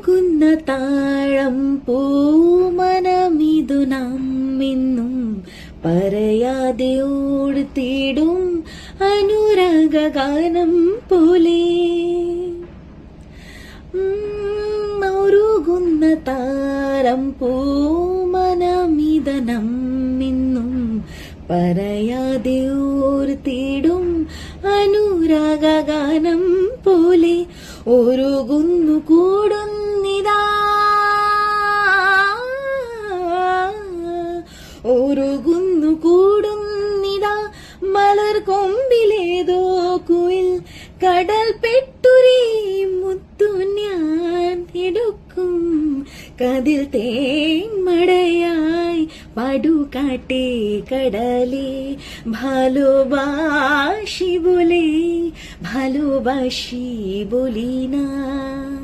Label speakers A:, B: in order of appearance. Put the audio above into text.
A: ഒഴുകുന്ന താഴം പൂമനമിതു നാം ഇന്നും പറയാതെ ഓടുത്തിടും അനുരാഗഗാനം പോലെ. ഒഴുകുന്ന താരം പൂമനമിതനം ഇന്നും പറയാതെ ഓർത്തിടും അനുരാഗഗാനം പോലെ. ഒരുകുന്നു കൂടുന്നിതാ ഒരുകുന്നു കൂടുന്നിതാ മലർ കൊമ്പിലേതോ കുയിൽ. കടൽ പെട്ടുരേ മുത്തു ഞാൻ എടുക്കും കതിൽ തേന്മടയായി പാടുകാട്ടേ കടലേ. ভালোবাসি বলি না